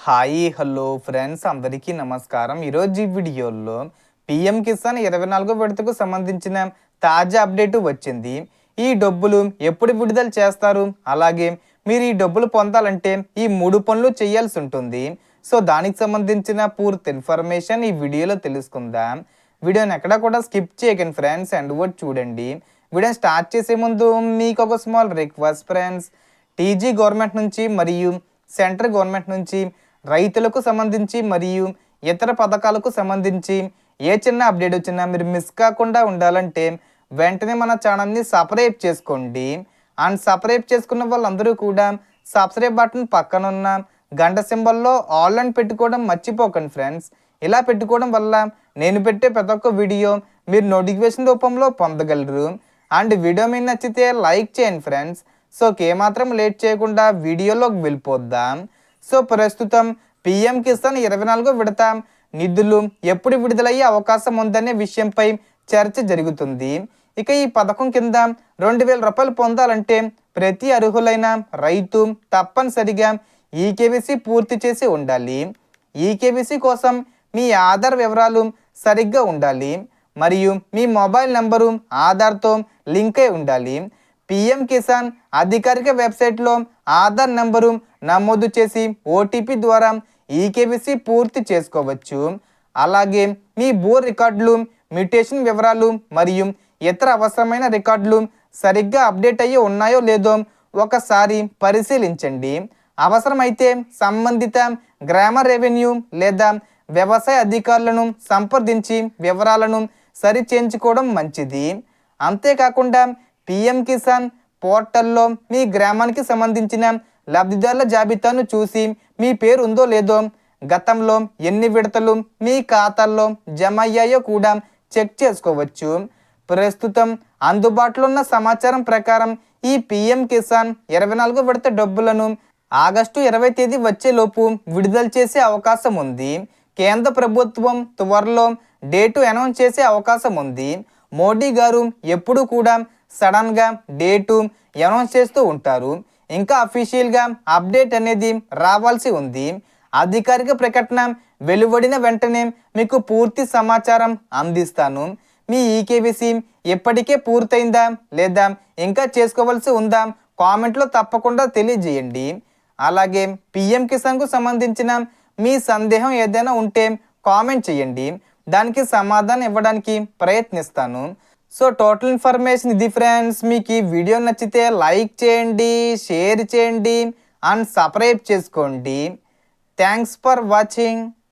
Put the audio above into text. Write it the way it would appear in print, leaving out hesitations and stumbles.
Hi hello friends అందరికీ నమస్కారం. ఈరోజు ఈ వీడియోలో పీఎం కిసాన్ 24వ విడతకు సంబంధించిన తాజా అప్డేట్ వచ్చింది. ఈ డబ్బులు ఎప్పుడు విడుదల చేస్తారు, అలాగే మీరు ఈ డబ్బులు పొందాలంటే ఈ 3 పనులు చేయాల్సి ఉంటుంది. సో దానికి సంబంధించిన పూర్తి ఇన్ఫర్మేషన్ ఈ వీడియోలో తెలుసుకుందాం. వీడియోని ఎక్కడ కూడా స్కిప్ చేయకండి ఫ్రెండ్స్, అండ్ వర్డ్ చూడండి. వీడియోని స్టార్ట్ చేసే ముందు మీకు ఒక small request friends, TG government నుంచి మరియు సెంట్రల్ గవర్నమెంట్ నుంచి రైతులకు సంబంధించి మరియు ఇతర పథకాలకు సంబంధించి ఏ చిన్న అప్డేట్ వచ్చినా మీరు మిస్ కాకుండా ఉండాలంటే వెంటనే మన ఛానల్ని సబ్స్క్రైబ్ చేసుకోండి. అండ్ సబ్స్క్రైబ్ చేసుకున్న వాళ్ళందరూ కూడా సబ్స్క్రైబ్ బటన్ పక్కన ఉన్న గంట సింబల్లో ఆల్ అని పెట్టుకోవడం మర్చిపోకండి ఫ్రెండ్స్. ఇలా పెట్టుకోవడం వల్ల నేను పెట్టే ప్రతి ఒక్క వీడియో మీరు నోటిఫికేషన్ రూపంలో పొందగలరు. అండ్ వీడియో మీకు నచ్చితే లైక్ చేయండి ఫ్రెండ్స్. సో ఏమాత్రం లేట్ చేయకుండా వీడియోలోకి వెళ్ళిపోద్దాం. సో ప్రస్తుతం పీఎం కిసాన్ 24వ విడత నిధులు ఎప్పుడు విడుదలయ్యే అవకాశం ఉందనే విషయంపై చర్చ జరుగుతుంది. ఇక ఈ పథకం కింద 2000 రూపాయలు పొందాలంటే ప్రతి అర్హులైన రైతు తప్పనిసరిగా ఈకేవీసీ పూర్తి చేసి ఉండాలి. ఈకేవీసీ కోసం మీ ఆధార్ వివరాలు సరిగ్గా ఉండాలి మరియు మీ మొబైల్ నంబరు ఆధార్తో లింక్ అయి ఉండాలి. పీఎం కిసాన్ అధికారిక వెబ్సైట్లో ఆధార్ నంబరు నమోదు చేసి ఓటీపీ ద్వారా ఈకేవీసీ పూర్తి చేసుకోవచ్చు. అలాగే మీ భూ రికార్డులు, మ్యూటేషన్ వివరాలు మరియు ఇతర అవసరమైన రికార్డులు సరిగ్గా అప్డేట్ అయ్యి ఉన్నాయో లేదో ఒకసారి పరిశీలించండి. అవసరమైతే సంబంధిత గ్రామ రెవెన్యూ లేదా వ్యవసాయ అధికారులను సంప్రదించి వివరాలను సరిచేయించుకోవడం మంచిది. అంతేకాకుండా పీఎం కిసాన్ పోర్టల్లో మీ గ్రామానికి సంబంధించిన లబ్ధిదారుల జాబితాను చూసి మీ పేరు ఉందో లేదో, గతంలో ఎన్ని విడతలు మీ ఖాతాల్లో జమ అయ్యాయో కూడా చెక్ చేసుకోవచ్చు. ప్రస్తుతం అందుబాటులో ఉన్న సమాచారం ప్రకారం ఈ పీఎం కిసాన్ 24వ విడత డబ్బులను ఆగస్టు 20వ తేదీ వచ్చేలోపు విడుదల చేసే అవకాశం ఉంది. కేంద్ర ప్రభుత్వం త్వరలో డేటు అనౌన్స్ చేసే అవకాశం ఉంది. మోడీ గారు ఎప్పుడు కూడా సడన్గా డేటు అనౌన్స్ చేస్తూ ఉంటారు. ఇంకా అఫీషియల్గా అప్డేట్ అనేది రావాల్సి ఉంది. అధికారిక ప్రకటన వెలువడిన వెంటనే మీకు పూర్తి సమాచారం అందిస్తాను. మీ ఈకేవీసీ ఎప్పటికే పూర్తయిందా లేదా ఇంకా చేసుకోవాల్సి ఉందా కామెంట్లో తప్పకుండా తెలియజేయండి. అలాగే పీఎం కిసాన్కు సంబంధించిన మీ సందేహం ఏదైనా ఉంటే కామెంట్ చేయండి, దానికి సమాధానం ఇవ్వడానికి ప్రయత్నిస్తాను. సో టోటల్ ఇన్ఫర్మేషన్ ఇది ఫ్రెండ్స్. మీకు ఈ వీడియో నచ్చితే లైక్ చేయండి, షేర్ చేయండి అండ్ సబ్స్క్రైబ్ చేసుకోండి. Thanks for watching.